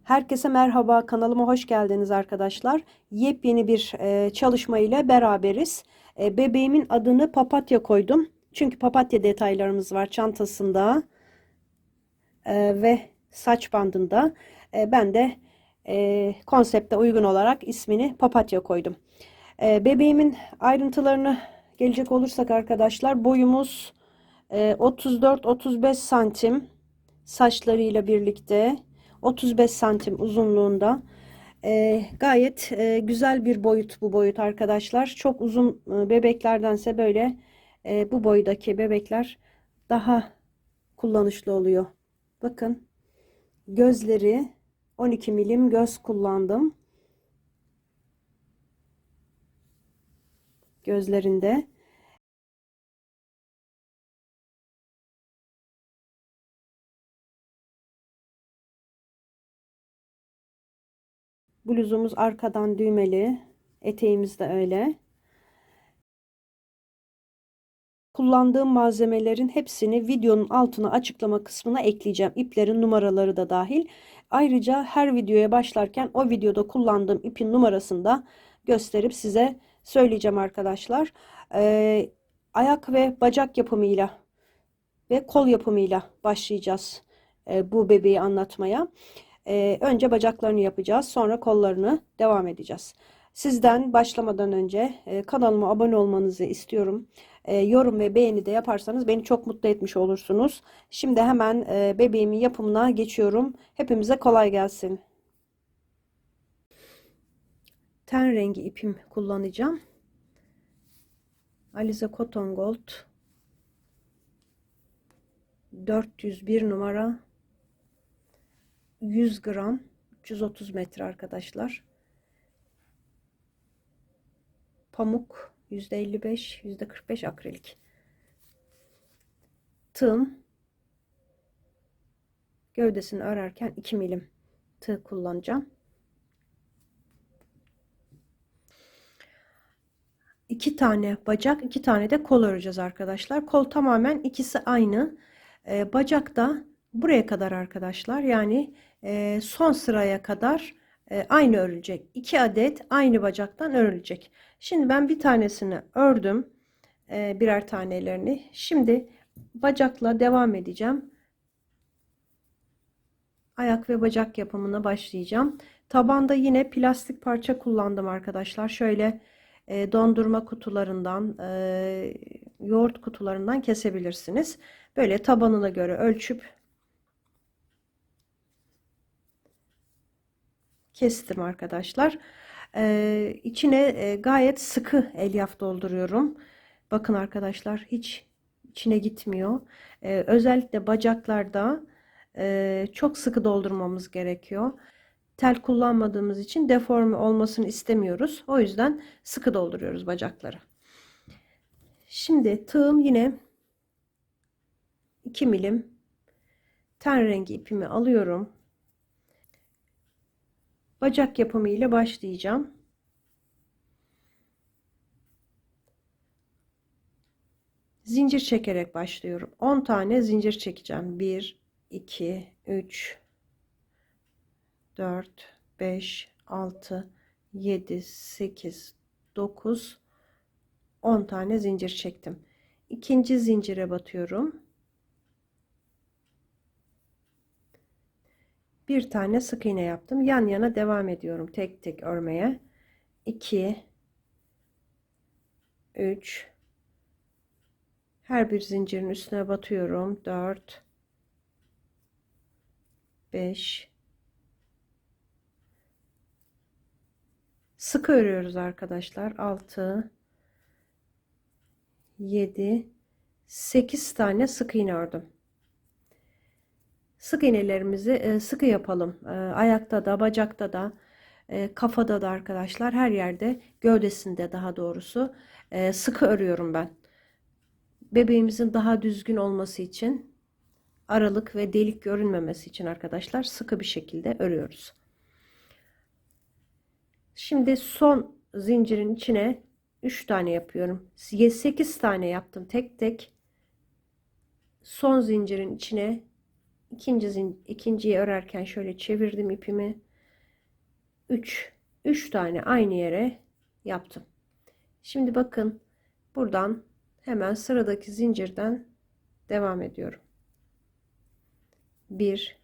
Herkese merhaba, kanalıma hoş geldiniz arkadaşlar. Yepyeni bir çalışma ile beraberiz. Bebeğimin adını Papatya koydum. Çünkü papatya detaylarımız var çantasında ve saç bandında. Ben de konsepte uygun olarak ismini Papatya koydum. Bebeğimin ayrıntılarını gelecek olursak arkadaşlar, boyumuz 34-35 santim saçlarıyla birlikte, 35 santim uzunluğunda. Gayet güzel bir boyut bu boyut arkadaşlar. Çok uzun bebeklerdense böyle bu boydaki bebekler daha kullanışlı oluyor. Bakın, gözleri 12 milim göz kullandım. Gözlerinde. Bluzumuz arkadan düğmeli. Eteğimiz de öyle. Kullandığım malzemelerin hepsini videonun altına açıklama kısmına ekleyeceğim. İplerin numaraları da dahil. Ayrıca her videoya başlarken o videoda kullandığım ipin numarasını da gösterip size söyleyeceğim arkadaşlar. Ayak ve bacak yapımıyla ve kol yapımıyla başlayacağız bu bebeği anlatmaya. Önce bacaklarını yapacağız, sonra kollarını devam edeceğiz. Sizden başlamadan önce kanalıma abone olmanızı istiyorum. Yorum ve beğeni de yaparsanız beni çok mutlu etmiş olursunuz. Şimdi hemen bebeğimin yapımına geçiyorum. Hepimize kolay gelsin. Ten rengi ipim kullanacağım. Alize Cotton Gold 401 numara, 100 gram, 330 metre arkadaşlar. Pamuk %55, %45 akrilik. Tığım, gövdesini örerken 2 milim tığ kullanacağım. 2 tane bacak, 2 tane de kol öreceğiz arkadaşlar. Kol tamamen ikisi aynı. Bacak da buraya kadar arkadaşlar. Yani son sıraya kadar aynı örülecek. 2 adet aynı bacaktan örülecek. Şimdi ben bir tanesini ördüm. Birer tanelerini. Şimdi bacakla devam edeceğim. Ayak ve bacak yapımına başlayacağım. Tabanda yine plastik parça kullandım arkadaşlar. Şöyle dondurma kutularından, yoğurt kutularından kesebilirsiniz. Böyle tabanına göre ölçüp kestim arkadaşlar. İçine gayet sıkı elyaf dolduruyorum. Bakın arkadaşlar, hiç içine gitmiyor. Özellikle bacaklarda çok sıkı doldurmamız gerekiyor. Tel kullanmadığımız için deforme olmasını istemiyoruz. O yüzden sıkı dolduruyoruz bacakları. Şimdi tığım yine 2 milim ten rengi ipimi alıyorum. Bacak yapımı ile başlayacağım. Zincir çekerek başlıyorum. 10 tane zincir çekeceğim. 1, 2, 3, 4, 5, 6, 7, 8, 9, 10 tane zincir çektim. İkinci zincire batıyorum. Bir tane sık iğne yaptım. Yan yana devam ediyorum tek tek örmeye. 2, 3, her bir zincirin üstüne batıyorum. 4, 5, sık örüyoruz arkadaşlar. 6, 7, 8 tane sık iğne ördüm. Sık iğnelerimizi sıkı yapalım. Ayakta da, bacakta da, kafada da arkadaşlar, her yerde, gövdesinde daha doğrusu sıkı örüyorum ben. Bebeğimizin daha düzgün olması için, aralık ve delik görünmemesi için arkadaşlar sıkı bir şekilde örüyoruz. Şimdi son zincirin içine 3 tane yapıyorum. 8 tane yaptım tek tek. Son zincirin içine ikinciyi örerken şöyle çevirdim ipimi. 3 tane aynı yere yaptım. Şimdi bakın, buradan hemen sıradaki zincirden devam ediyorum. Bir,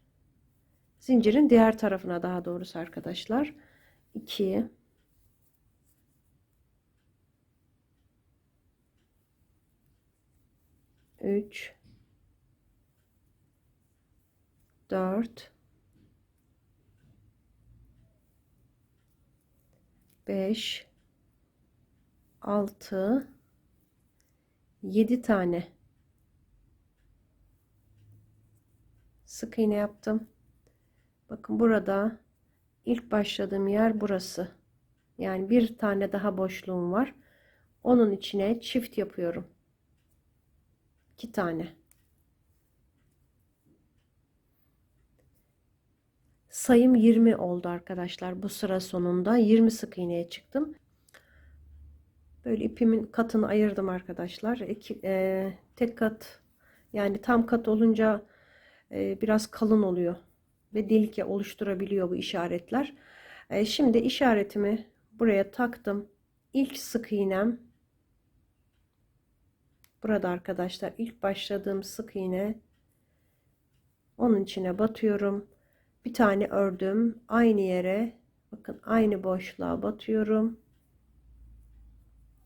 zincirin diğer tarafına, daha doğrusu arkadaşlar. 2, 3, 4, 5, 6, 7 tane sık iğne yaptım. Bakın, burada ilk başladığım yer burası. Yani bir tane daha boşluğum var. Onun içine çift yapıyorum. 2 tane. Sayım 20 oldu arkadaşlar. Bu sıra sonunda 20 sık iğneye çıktım. Böyle ipimin katını ayırdım arkadaşlar. Tek kat, yani tam kat olunca biraz kalın oluyor ve delik oluşturabiliyor bu işaretler. Şimdi işaretimi buraya taktım. İlk sık iğnem burada arkadaşlar. İlk başladığım sık iğne, onun içine batıyorum. Bir tane ördüm. Aynı yere, bakın, aynı boşluğa batıyorum.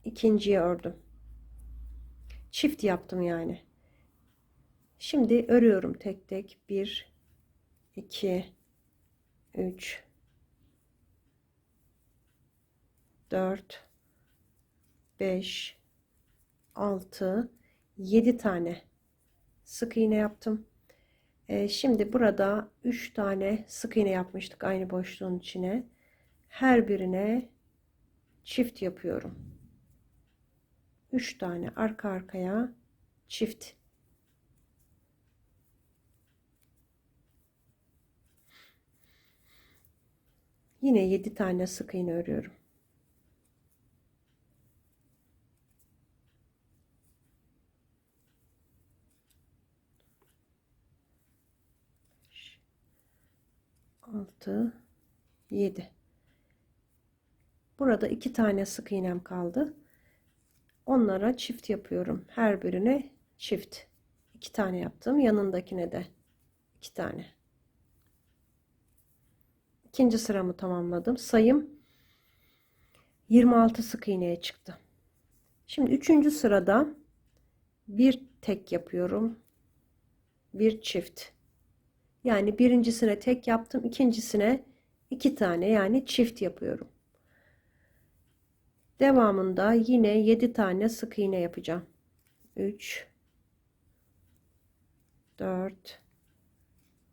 İkinciye ördüm. Çift yaptım yani. Şimdi örüyorum tek tek. 1, 2, 3, 4, 5, 6, 7 tane sık iğne yaptım. Şimdi burada 3 tane sık iğne yapmıştık aynı boşluğun içine. Her birine çift yapıyorum. 3 tane arka arkaya çift. Yine 7 tane sık iğne örüyorum. Altı, 7. Burada 2 tane sık iğnem kaldı. Onlara çift yapıyorum. Her birine çift. 2 tane yaptım. Yanındakine de 2 tane. İkinci sıramı tamamladım. Sayım 26 sık iğneye çıktı. Şimdi üçüncü sırada bir tek yapıyorum. Bir çift. Yani birincisine tek yaptım. İkincisine 2 tane, yani çift yapıyorum. Devamında yine 7 tane sık iğne yapacağım. 3, 4,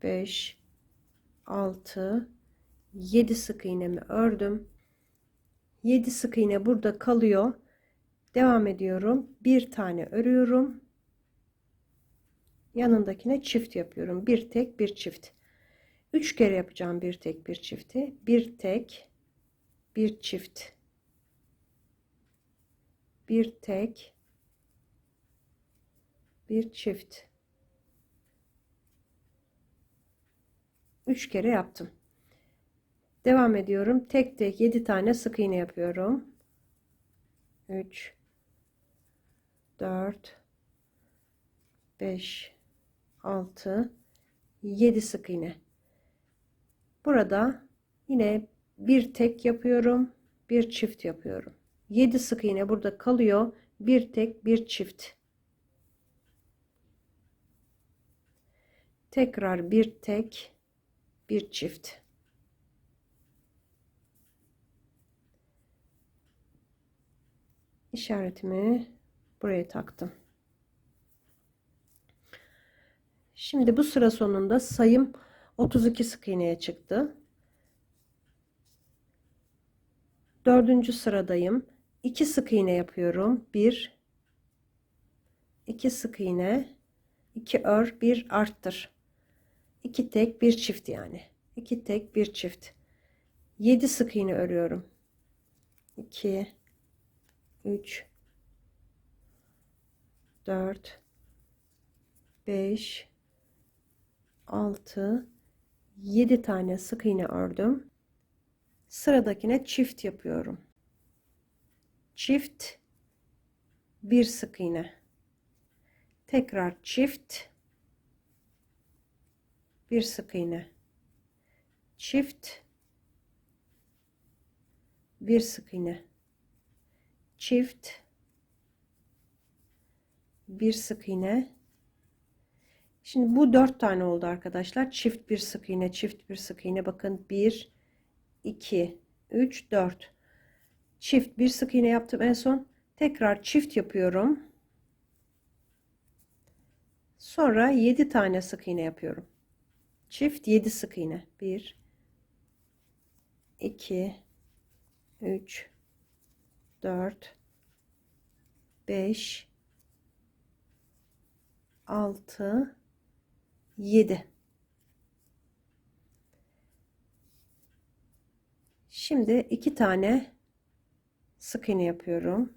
5, 6, 7 sık iğnemi ördüm. 7 sık iğne burada kalıyor. Devam ediyorum. Bir tane örüyorum. Yanındakine çift yapıyorum. Bir tek bir çift. 3 kere yapacağım bir tek bir çifti. Bir tek bir çift. Bir tek bir çift. 3 kere yaptım. Devam ediyorum. Tek tek 7 tane sık iğne yapıyorum. 3, 4, 5, 6, 7 sık iğne. Burada yine bir tek yapıyorum. Bir çift yapıyorum. 7 sık iğne burada kalıyor. Bir tek bir çift. Tekrar bir tek bir çift. İşaretimi buraya taktım. Şimdi bu sıra sonunda sayım 32 sık iğneye çıktı. Dördüncü sıradayım. 2 sık iğne yapıyorum. 1, 2 sık iğne, 2 ör, 1 arttır. 2 tek bir çift yani. 2 tek bir çift. 7 sık iğne örüyorum. 2, 3, 4, 5, 6, 7 tane sık iğne ördüm. Sıradakine çift yapıyorum. Çift, bir sık iğne. Tekrar çift, bir sık iğne. Çift, bir sık iğne. Çift, bir sık iğne. Şimdi bu 4 tane oldu arkadaşlar. Çift bir sık iğne, çift bir sık iğne. Bakın 1, 2, 3, 4. Çift bir sık iğne yaptım en son. Tekrar çift yapıyorum. Sonra 7 tane sık iğne yapıyorum. Çift 7 sık iğne. 1, 2, 3, 4, 5, 6, 7. Şimdi 2 tane sık iğne yapıyorum.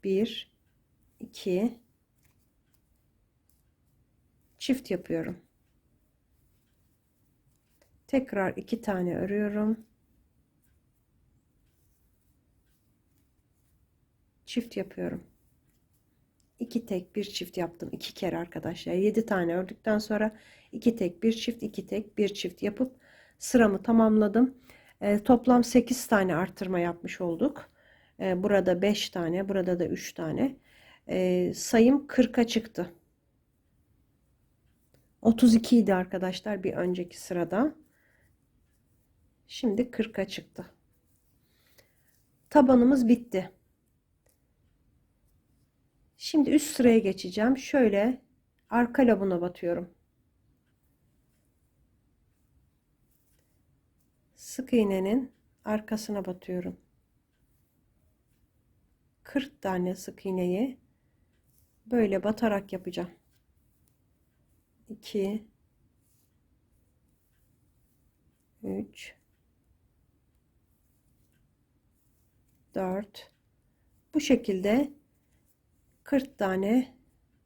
1, 2, çift yapıyorum. Tekrar 2 tane örüyorum. Çift yapıyorum. 2 tek bir çift yaptım. 2 kere arkadaşlar. 7 tane ördükten sonra 2 tek bir çift, 2 tek bir çift yapıp sıramı tamamladım. Toplam 8 tane arttırma yapmış olduk. Burada 5 tane, burada da 3 tane. Sayım 40'a çıktı. 32 idi arkadaşlar bir önceki sırada. Şimdi 40'a çıktı. Tabanımız bitti. Şimdi üst sıraya geçeceğim. Şöyle arka labuna batıyorum. Sık iğnenin arkasına batıyorum. 40 tane sık iğneyi böyle batarak yapacağım. 2, 3, 4. Bu şekilde 40 tane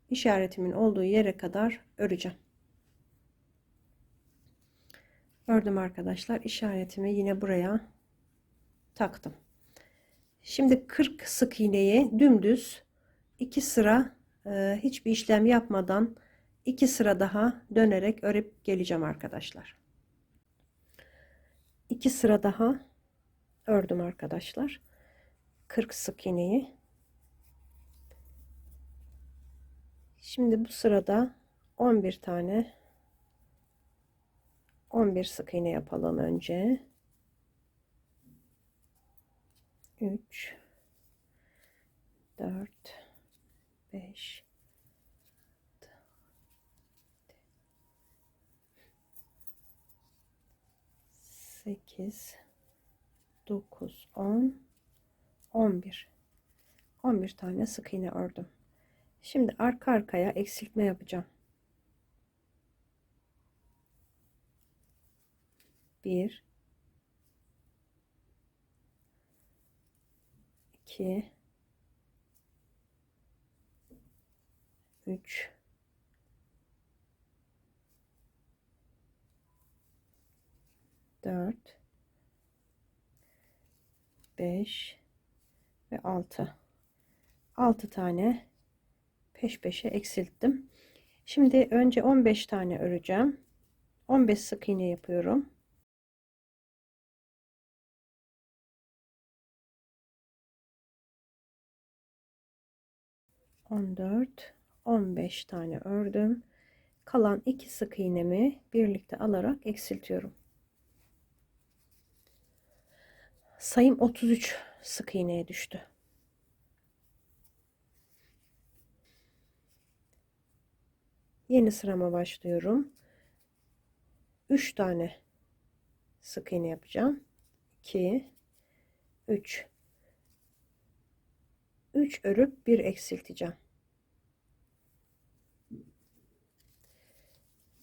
işaretimin olduğu yere kadar öreceğim. Ördüm arkadaşlar. İşaretimi yine buraya taktım. Şimdi 40 sık iğneyi dümdüz 2 sıra hiçbir işlem yapmadan 2 sıra daha dönerek örüp geleceğim arkadaşlar. 2 sıra daha ördüm arkadaşlar. 40 sık iğneyi. Şimdi bu sırada 11 tane 11 sık iğne yapalım önce. 3, 4, 5, 8, 9, 10, 11. 11 tane sık iğne ördüm. Şimdi arka arkaya eksiltme yapacağım. 1, 2, 3, 4, 5 ve 6. 6 tane peş peşe eksilttim. Şimdi önce 15 tane öreceğim. 15 sık iğne yapıyorum. 14, 15 tane ördüm. Kalan 2 sık iğnemi birlikte alarak eksiltiyorum. Sayım 33 sık iğneye düştü. Yeni sırama başlıyorum. 3 tane sık iğne yapacağım. 2, 3. 3 örüp 1 eksilteceğim.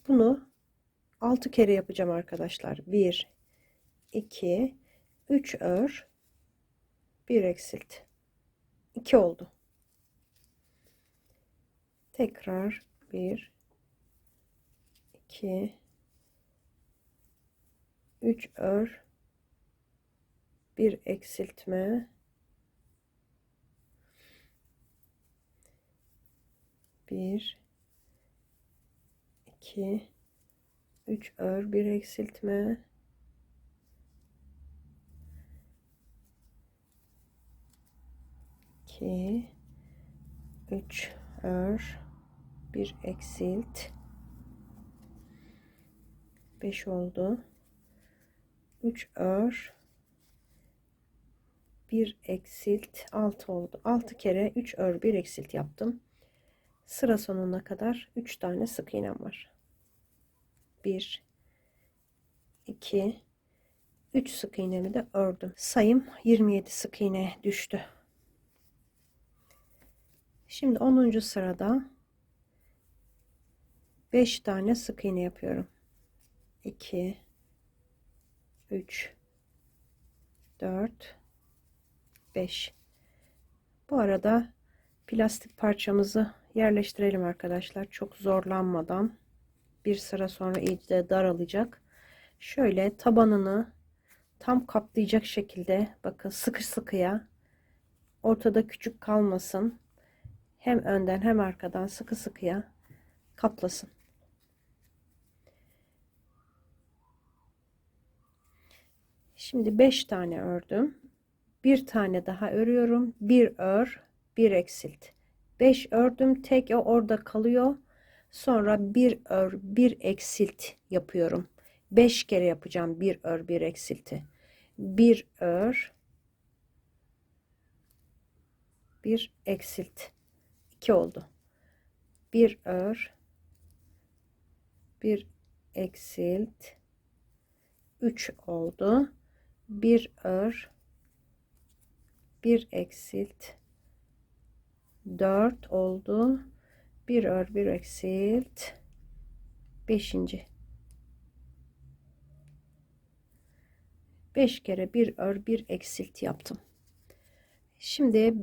Bunu 6 kere yapacağım arkadaşlar. 1, 2, 3 ör, 1 eksilt. 2 oldu. Tekrar 1, 2, 3 ör, bir eksiltme, 1 2 3 ör, bir eksiltme, 2 3 ör, bir eksilt, 5 oldu. 3 ör, bir eksilt, 6 oldu. 6 kere 3 ör, bir eksilt yaptım. Sıra sonuna kadar 3 tane sık iğnem var. 1 2 3 sık iğnemi de ördüm. Sayım 27 sık iğne düştü. Şimdi 10. sırada 5 tane sık iğne yapıyorum. 2 3 4 5. Bu arada plastik parçamızı yerleştirelim arkadaşlar. Çok zorlanmadan. Bir sıra sonra iyice daralacak. Şöyle tabanını tam kaplayacak şekilde, bakın, sıkı sıkıya, ortada küçük kalmasın. Hem önden hem arkadan sıkı sıkıya kaplasın. Şimdi 5 tane ördüm. Bir tane daha örüyorum. Bir ör, bir eksilt. 5 ördüm. Tek o orada kalıyor. Sonra bir ör, bir eksilt yapıyorum. 5 kere yapacağım bir ör, bir eksilti. Bir ör, bir eksilt. 2 oldu. Bir ör, bir eksilt, 3 oldu. Bir ör, bir eksilt, 4 oldu. Bir ör, bir eksilt, 5. 5 kere bir ör, bir eksilt yaptım. Şimdi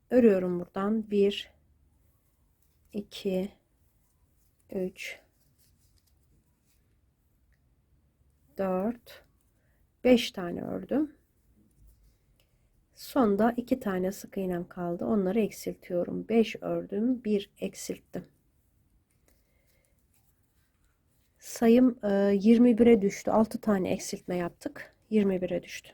örüyorum buradan. 1 2 3 4 5 tane ördüm. Sonda 2 tane sık iğnem kaldı. Onları eksiltiyorum. 5 ördüm, 1 eksilttim. Sayım 21'e düştü. 6 tane eksiltme yaptık. 21'e düştü.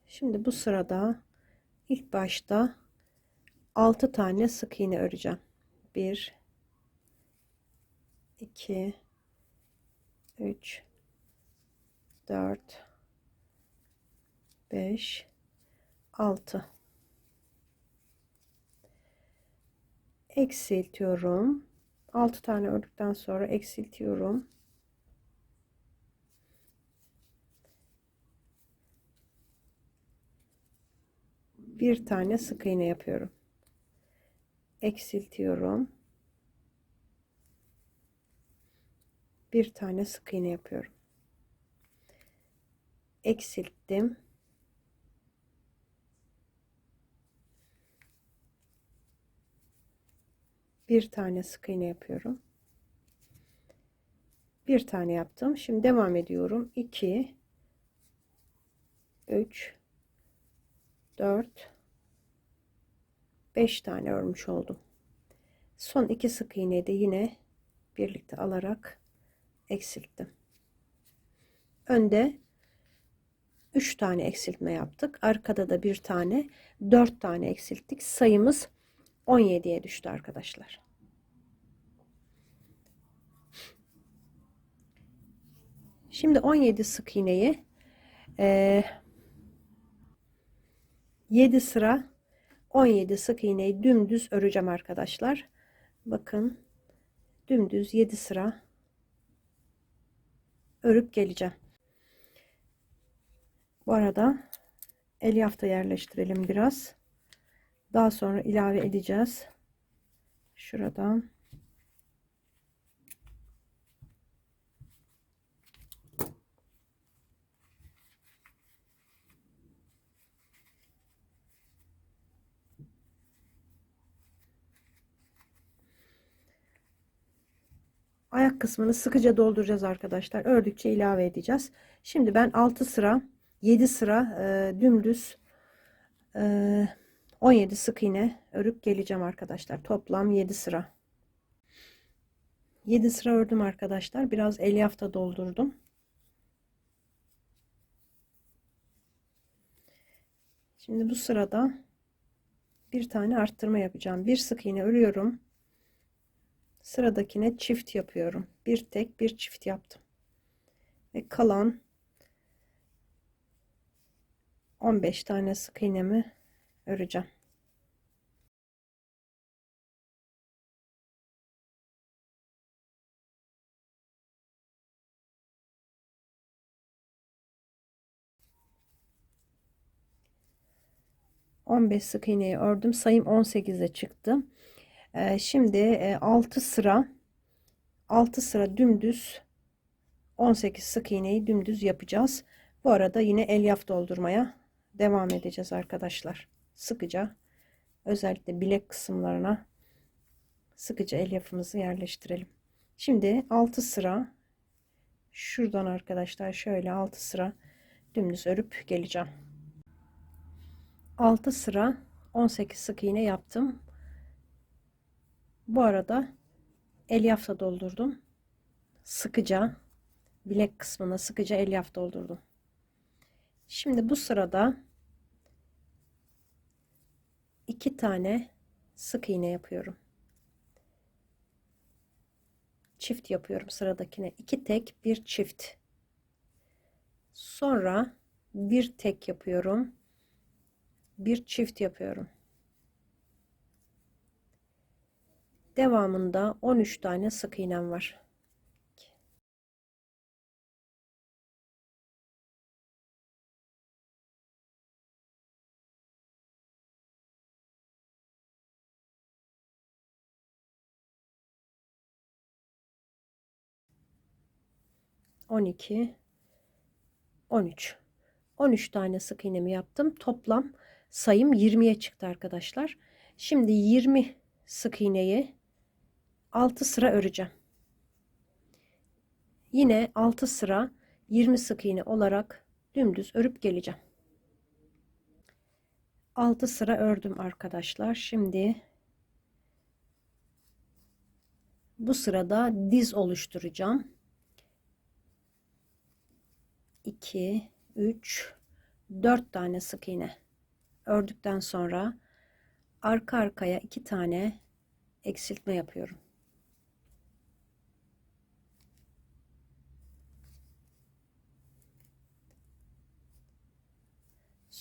Şimdi bu sırada ilk başta 6 tane sık iğne öreceğim. 1 2 3 4 5 6. Eksiltiyorum. 6 tane ördükten sonra eksiltiyorum. Bir tane sık iğne yapıyorum. Eksiltiyorum. Bir tane sık iğne yapıyorum. Eksilttim. Bir tane sık iğne yapıyorum. Bir tane yaptım. Şimdi devam ediyorum. 2 3 4 5 tane örmüş oldum. Son 2 sık iğneyi de yine birlikte alarak eksilttim. Önde 3 tane eksiltme yaptık. Arkada da bir tane, 4 tane eksilttik. Sayımız 17'ye düştü arkadaşlar. Şimdi 17 sık iğneyi 7 sıra 17 sık iğneyi dümdüz öreceğim arkadaşlar. Bakın, dümdüz 7 sıra örüp geleceğim. Bu arada elyafta yerleştirelim biraz. Daha sonra ilave edeceğiz. Şuradan. Ayak kısmını sıkıca dolduracağız arkadaşlar. Ördükçe ilave edeceğiz. Şimdi ben 6 sıra 7 sıra dümdüz e, 17 sık iğne örüp geleceğim arkadaşlar. Toplam 7 sıra. 7 sıra ördüm arkadaşlar. Biraz elyafta doldurdum. Şimdi bu sırada bir tane arttırma yapacağım. Bir sık iğne örüyorum. Sıradakine çift yapıyorum. Bir tek bir çift yaptım. Ve kalan 15 tane sık iğnemi öreceğim. ...15 sık iğneyi ördüm. Sayım 18'e çıktı. Şimdi 6 sıra dümdüz 18 sık iğneyi dümdüz yapacağız. Bu arada yine elyaf doldurmaya devam edeceğiz arkadaşlar. Sıkıca, özellikle bilek kısımlarına sıkıca elyafımızı yerleştirelim. Şimdi 6 sıra şuradan arkadaşlar şöyle 6 sıra dümdüz örüp geleceğim. 6 sıra 18 sık iğne yaptım. Bu arada elyafla doldurdum. Sıkıca bilek kısmına sıkıca elyaf doldurdum. Şimdi bu sırada 2 tane sık iğne yapıyorum. Çift yapıyorum sıradakine. 2 tek bir çift. Sonra bir tek yapıyorum. Bir çift yapıyorum. Devamında 13 tane sık iğnem var. On iki, 13. 13 tane sık iğnemi yaptım. Toplam sayım 20'ye çıktı arkadaşlar. Şimdi 20 sık iğneyi 6 sıra öreceğim. Yine 6 sıra 20 sık iğne olarak dümdüz örüp geleceğim. 6 sıra ördüm arkadaşlar. Şimdi bu sırada diz oluşturacağım. 2, 3, 4 tane sık iğne ördükten sonra arka arkaya 2 tane eksiltme yapıyorum.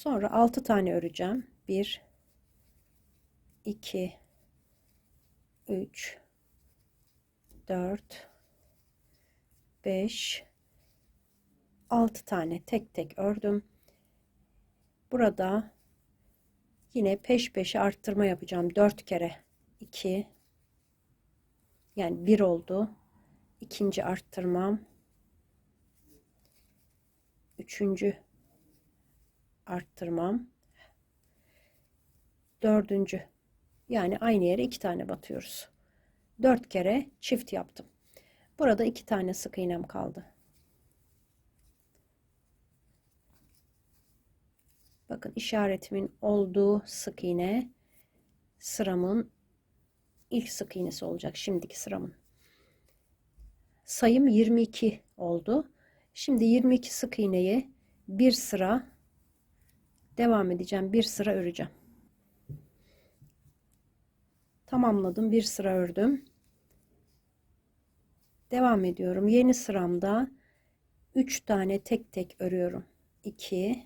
Sonra 6 tane öreceğim. 1, 2, 3, 4, 5, 6 tane tek tek ördüm. Burada yine peş peşe arttırma yapacağım. 4 kere 2, yani 1 oldu. İkinci arttırmam. Üçüncü arttırmam. Dördüncü. Yani aynı yere 2 tane batıyoruz. 4 kere çift yaptım. Burada 2 tane sık iğnem kaldı. Bakın işaretimin olduğu sık iğne sıramın ilk sık iğnesi olacak. Şimdiki sıramın. Sayım 22 oldu. Şimdi 22 sık iğneyi bir sıra devam edeceğim. Bir sıra öreceğim. Tamamladım. Bir sıra ördüm. Devam ediyorum. Yeni sıramda 3 tane tek tek örüyorum. 2,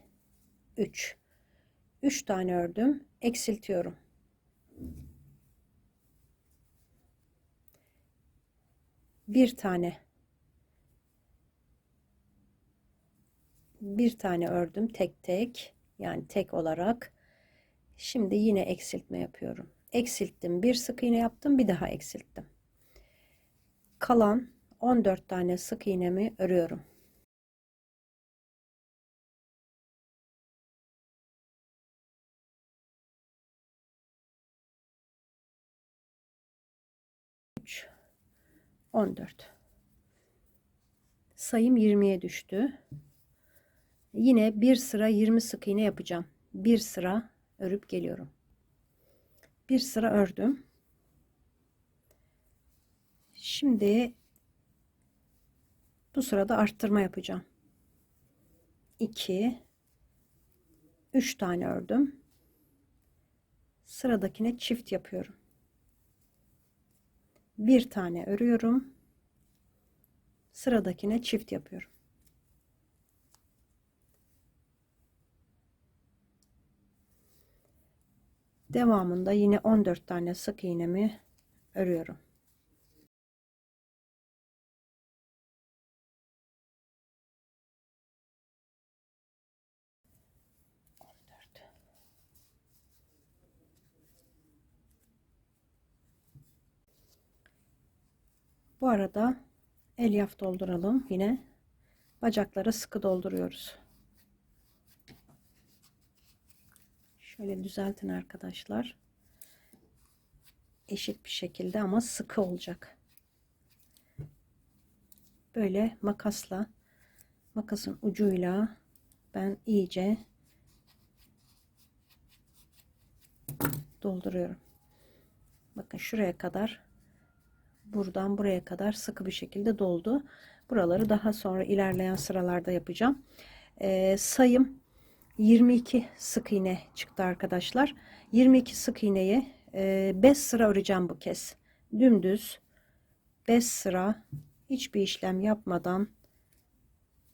3. 3 tane ördüm. Eksiltiyorum. Bir tane ördüm tek tek, yani tek olarak. Şimdi yine eksiltme yapıyorum. Eksilttim, bir sık iğne yaptım, bir daha eksilttim. Kalan 14 tane sık iğnemi örüyorum. Üç, 14. Sayım 20'ye düştü. Yine bir sıra 20 sık iğne yapacağım. Bir sıra örüp geliyorum. Bir sıra ördüm. Şimdi bu sırada arttırma yapacağım. 2 3 tane ördüm. Sıradakine çift yapıyorum. Bir tane örüyorum. Sıradakine çift yapıyorum. Devamında yine 14 tane sık iğnemi örüyorum. Bu arada elyaf dolduralım. Yine bacaklara sıkı dolduruyoruz. Şöyle düzeltin arkadaşlar. Eşit bir şekilde ama sıkı olacak. Böyle makasın ucuyla ben iyice dolduruyorum. Bakın şuraya kadar, buradan buraya kadar sıkı bir şekilde doldu. Buraları daha sonra ilerleyen sıralarda yapacağım. Sayım 22 sık iğne çıktı arkadaşlar. 22 sık iğneyi 5 sıra öreceğim bu kez. Dümdüz 5 sıra hiçbir işlem yapmadan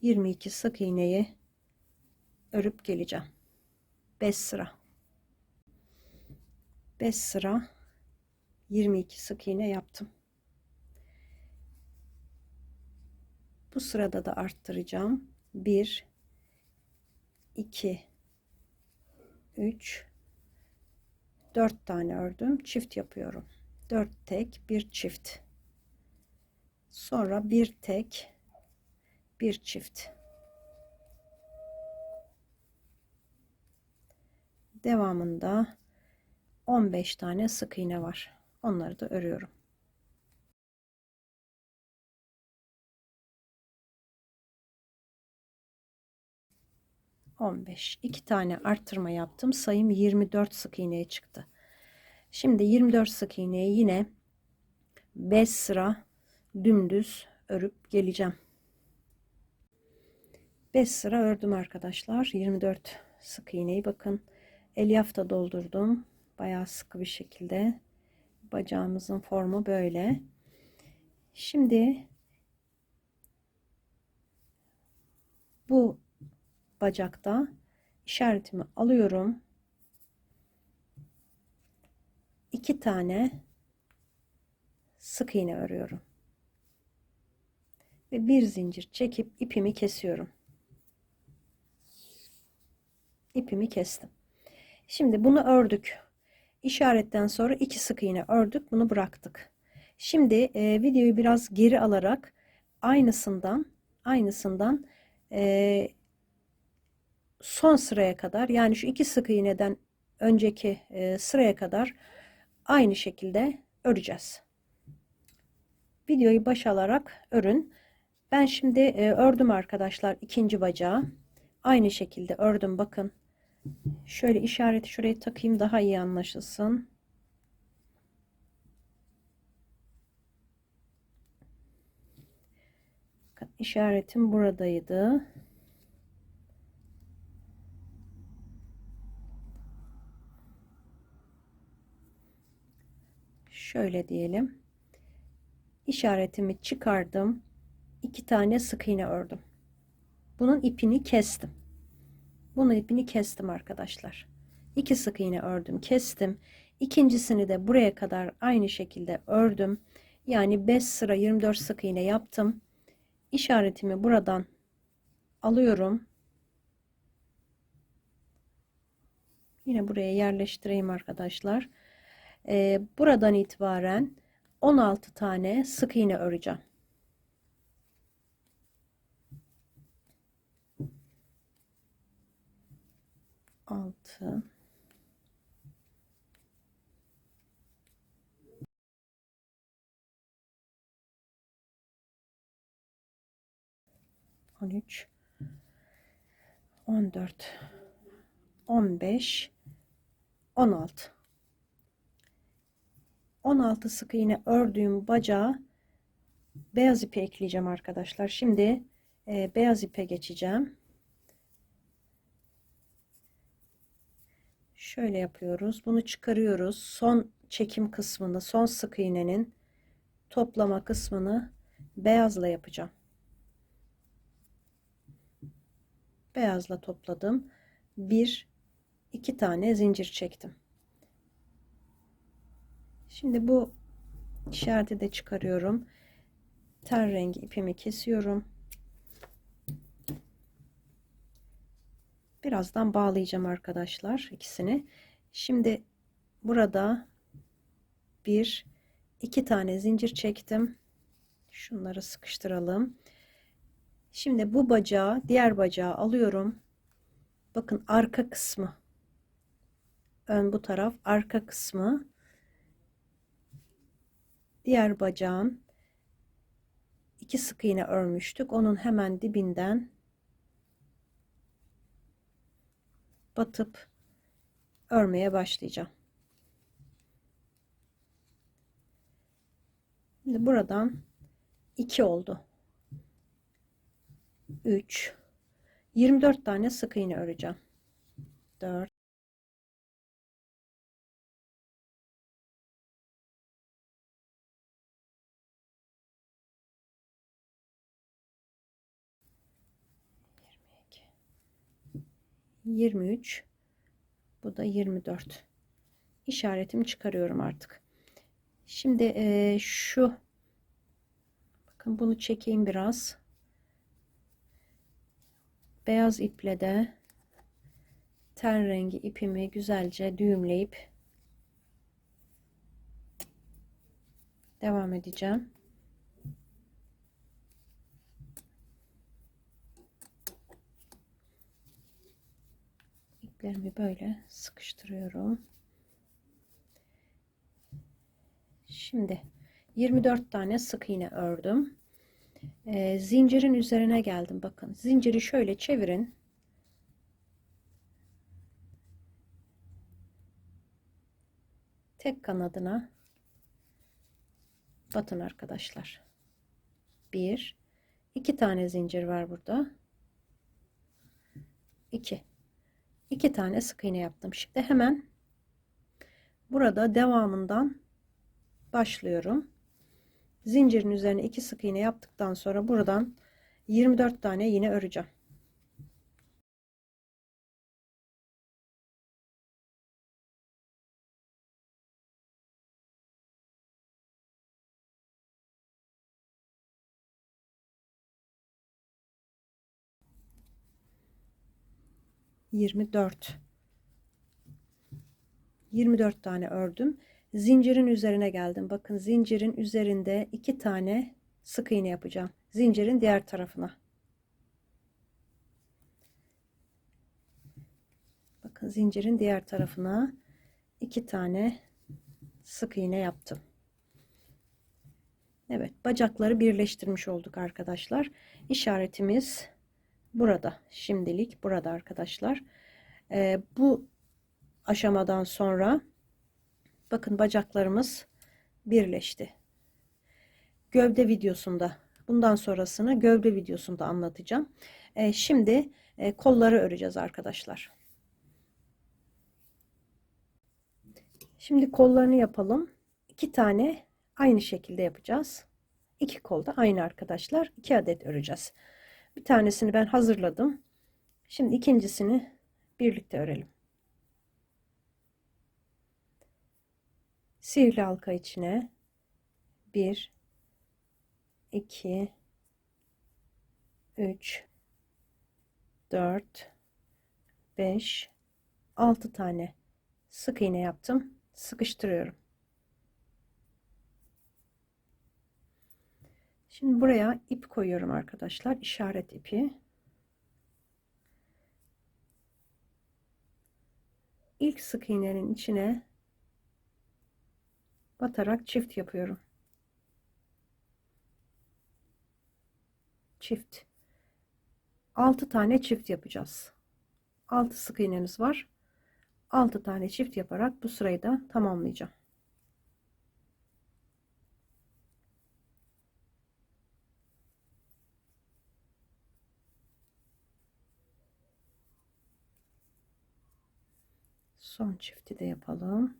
22 sık iğneyi örüp geleceğim. 5 sıra. 5 sıra 22 sık iğne yaptım. Bu sırada da arttıracağım. 1 2 3 4 tane ördüm. Çift yapıyorum. 4 tek, bir çift. Sonra bir tek, bir çift. Devamında 15 tane sık iğne var. Onları da örüyorum. 15. 2 tane arttırma yaptım. Sayım 24 sık iğneye çıktı. Şimdi 24 sık iğneyi yine 5 sıra dümdüz örüp geleceğim. 5 sıra ördüm arkadaşlar. 24 sık iğneyi bakın. Elyaf da doldurdum. Bayağı sıkı bir şekilde. Bacağımızın formu böyle. Şimdi bu bacakta işaretimi alıyorum. 2 tane sık iğne örüyorum. Ve bir zincir çekip ipimi kesiyorum. İpimi kestim. Şimdi bunu ördük. İşaretten sonra 2 sık iğne ördük. Bunu bıraktık. Şimdi videoyu biraz geri alarak aynısından son sıraya kadar, yani şu 2 sık iğneden önceki sıraya kadar aynı şekilde öreceğiz. Videoyu baş alarak örün. Ben şimdi ördüm arkadaşlar ikinci bacağı. Aynı şekilde ördüm bakın. Şöyle işareti şuraya takayım daha iyi anlaşılsın. İşaretim buradaydı. Şöyle diyelim. İşaretimi çıkardım. 2 tane sık iğne ördüm. Bunun ipini kestim. Bunun ipini kestim arkadaşlar. 2 sık iğne ördüm, kestim. İkincisini de buraya kadar aynı şekilde ördüm. Yani 5 sıra 24 sık iğne yaptım. İşaretimi buradan alıyorum. Yine buraya yerleştireyim arkadaşlar. Buradan itibaren 16 tane sık iğne öreceğim. 6 7 13, 14, 15, 16. 16 sık iğne ördüğüm bacağı beyaz ipe ekleyeceğim arkadaşlar. Şimdi beyaz ipe geçeceğim. Şöyle yapıyoruz. Bunu çıkarıyoruz. Son çekim kısmını, son sık iğnenin toplama kısmını beyazla yapacağım. Beyazla topladım. 2 tane zincir çektim. Şimdi bu işareti de çıkarıyorum. Ten rengi ipimi kesiyorum. Birazdan bağlayacağım arkadaşlar ikisini. Şimdi burada 2 tane zincir çektim. Şunları sıkıştıralım. Şimdi bu bacağı, diğer bacağı alıyorum. Bakın arka kısmı. Ön bu taraf, arka kısmı. Diğer bacağın 2 sık iğne örmüştük. Onun hemen dibinden batıp örmeye başlayacağım. Şimdi buradan 2 oldu. 3, 24 tane sık iğne öreceğim. 4, 23, bu da 24. İşaretimi çıkarıyorum artık. Şimdi bakın bunu çekeyim biraz. Beyaz iple de ten rengi ipimi güzelce düğümleyip devam edeceğim. İplerimi böyle sıkıştırıyorum. Şimdi 24 tane sık iğne ördüm. Zincirin üzerine geldim. Bakın zinciri şöyle çevirin. Tek kanadına batın arkadaşlar. 2 tane zincir var burada. 2 tane sık iğne yaptım. Şimdi hemen burada devamından başlıyorum. Zincirin üzerine 2 sık iğne yaptıktan sonra buradan 24 tane yine öreceğim. Yirmi dört tane ördüm. Zincirin üzerine geldim. Bakın zincirin üzerinde 2 tane sık iğne yapacağım. Zincirin diğer tarafına. Bakın zincirin diğer tarafına 2 tane sık iğne yaptım. Evet, bacakları birleştirmiş olduk arkadaşlar. İşaretimiz burada. Şimdilik burada arkadaşlar. Bu aşamadan sonra bakın bacaklarımız birleşti. Gövde videosunda, bundan sonrasını gövde videosunda anlatacağım. Şimdi kolları öreceğiz arkadaşlar. Şimdi kollarını yapalım. 2 tane aynı şekilde yapacağız. 2 kolda aynı arkadaşlar. 2 adet öreceğiz. Bir tanesini ben hazırladım. Şimdi ikincisini birlikte örelim. Sihirli halka içine 1, 2, 3, 4, 5, 6 tane sık iğne yaptım. Sıkıştırıyorum. Şimdi buraya ip koyuyorum arkadaşlar. İşaret ipi. İlk sık iğnenin içine batarak çift yapıyorum. Çift. 6 tane çift yapacağız. 6 sık iğnemiz var. 6 tane çift yaparak bu sırayı da tamamlayacağım. Son çifti de yapalım.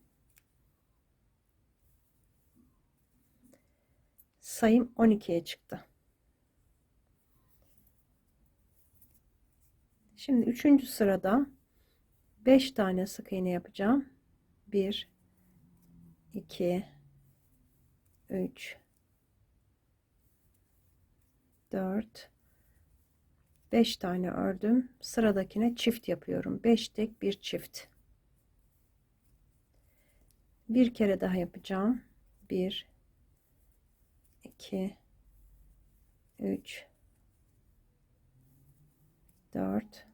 Sayım 12'ye çıktı. Şimdi 3. sırada 5 tane sık iğne yapacağım. 1 2 3 4 5 tane ördüm. Sıradakine çift yapıyorum. 5 tek bir çift. Bir kere daha yapacağım. 1 2 3 4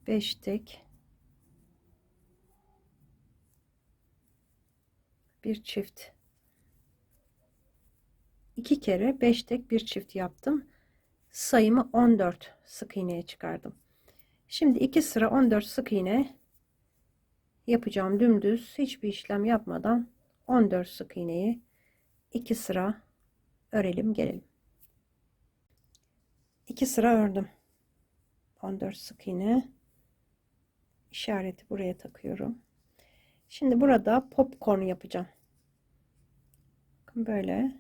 5 tek bir çift. 2 kere 5 tek bir çift yaptım. Sayımı 14 sık iğneye çıkardım. Şimdi 2 sıra 14 sık iğne yapacağım. Dümdüz hiçbir işlem yapmadan 14 sık iğneyi 2 sıra örelim gelelim. 2 sıra ördüm. 14 sık iğne. İşareti buraya takıyorum. Şimdi burada popcorn yapacağım. Bakın böyle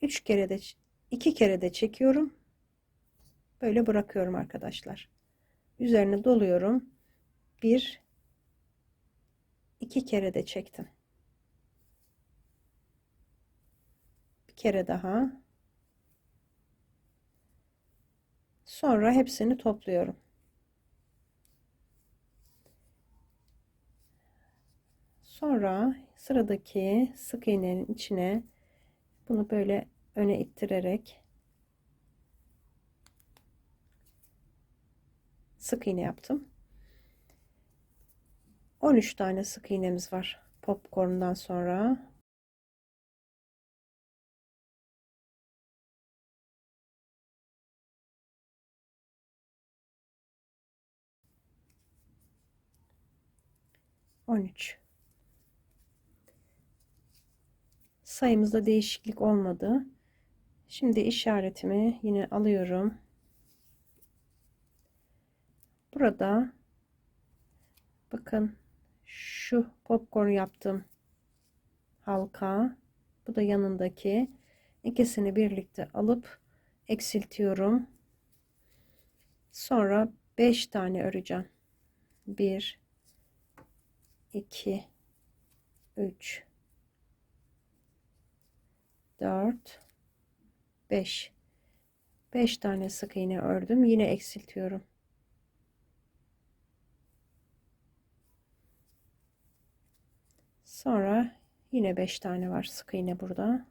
3 kere de 2 kere de çekiyorum. Böyle bırakıyorum arkadaşlar. Üzerine doluyorum. 1 2 kere de çektim. Bir kere daha. Sonra hepsini topluyorum. Sonra sıradaki sık iğnenin içine bunu böyle öne ittirerek sık iğne yaptım. 13 tane sık iğnemiz var popcorn'dan sonra. Sayımızda değişiklik olmadı. Şimdi işaretimi yine alıyorum. Burada bakın şu popcorn yaptım halka, bu da yanındaki, ikisini birlikte alıp eksiltiyorum. Sonra 5 tane öreceğim. 1 2 3 4 5 5 tane sık iğne ördüm. Yine eksiltiyorum. Sonra yine 5 tane var sık iğne burada.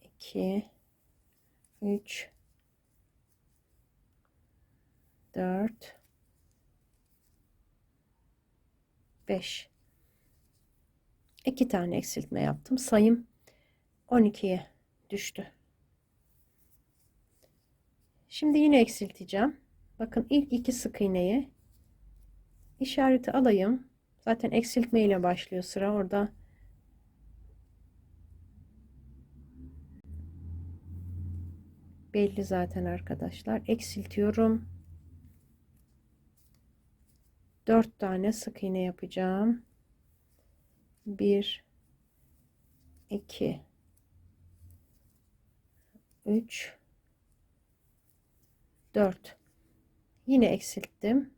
2 3 4 5 2 tane eksiltme yaptım. Sayım 12'ye düştü. Şimdi yine eksilteceğim. Bakın ilk 2 sık iğneyi işareti alayım. Zaten eksiltme ile başlıyor sıra orada. Belli zaten arkadaşlar. Eksiltiyorum. 4 tane sık iğne yapacağım. 1 2 3 4 yine eksilttim.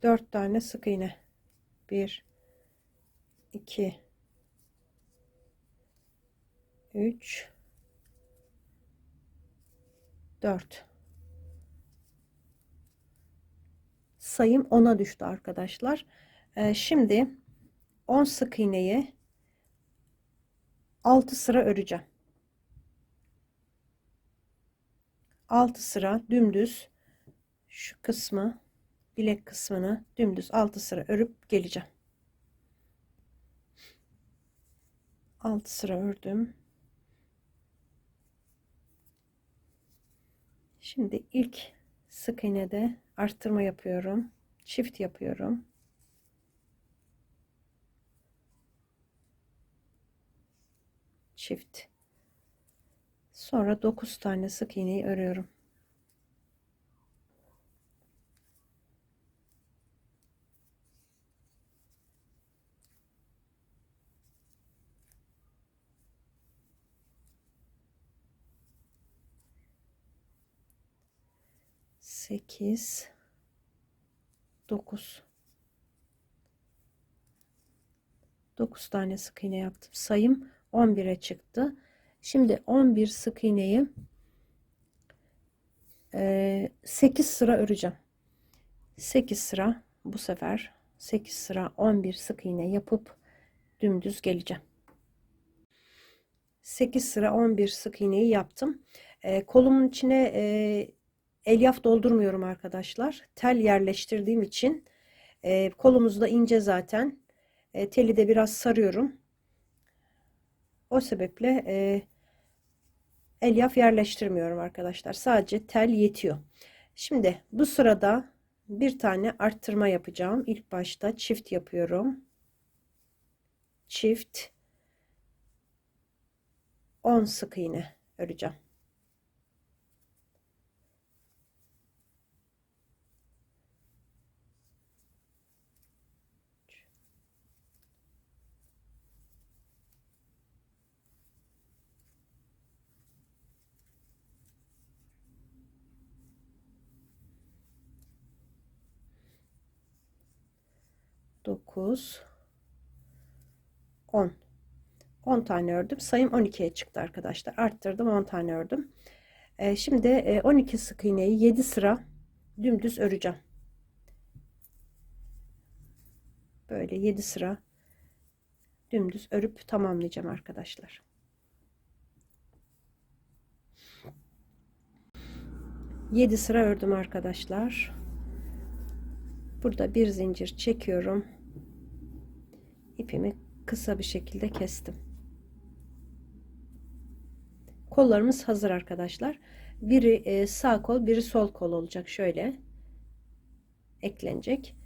4 tane sık iğne. 1 2 3 4 sayım 10'a düştü arkadaşlar. Şimdi 10 sık iğneyi 6 sıra öreceğim. 6 sıra dümdüz şu kısmı, bilek kısmını dümdüz 6 sıra örüp geleceğim. 6 sıra ördüm. Şimdi ilk sık iğnede arttırma yapıyorum. Çift yapıyorum. Çift. Sonra 9 tane sık iğneyi örüyorum. Sekiz, 9. 9 tane sık iğne yaptım. Sayım 11'e çıktı. Şimdi 11 sık iğneyi 8 sıra öreceğim. 8 sıra bu sefer 8 sıra 11 sık iğne yapıp dümdüz geleceğim. 8 sıra 11 sık iğneyi yaptım. Kolumun içine elyaf doldurmuyorum arkadaşlar. Tel yerleştirdiğim için kolumuz da ince zaten. Teli de biraz sarıyorum. O sebeple elyaf yerleştirmiyorum arkadaşlar. Sadece tel yetiyor. Şimdi bu sırada bir tane arttırma yapacağım. İlk başta çift yapıyorum. Çift 10 sık iğne öreceğim. Dokuz, 10. 10 tane ördüm. Sayım 12'ye çıktı arkadaşlar. Arttırdım, 10 tane ördüm. Şimdi 12 sık iğneyi 7 sıra dümdüz öreceğim. Böyle 7 sıra dümdüz örüp tamamlayacağım arkadaşlar. Yedi sıra ördüm arkadaşlar. Burada bir zincir çekiyorum. İpimi kısa bir şekilde kestim. Kollarımız hazır arkadaşlar. Biri sağ kol, biri sol kol olacak. Şöyle eklenecek.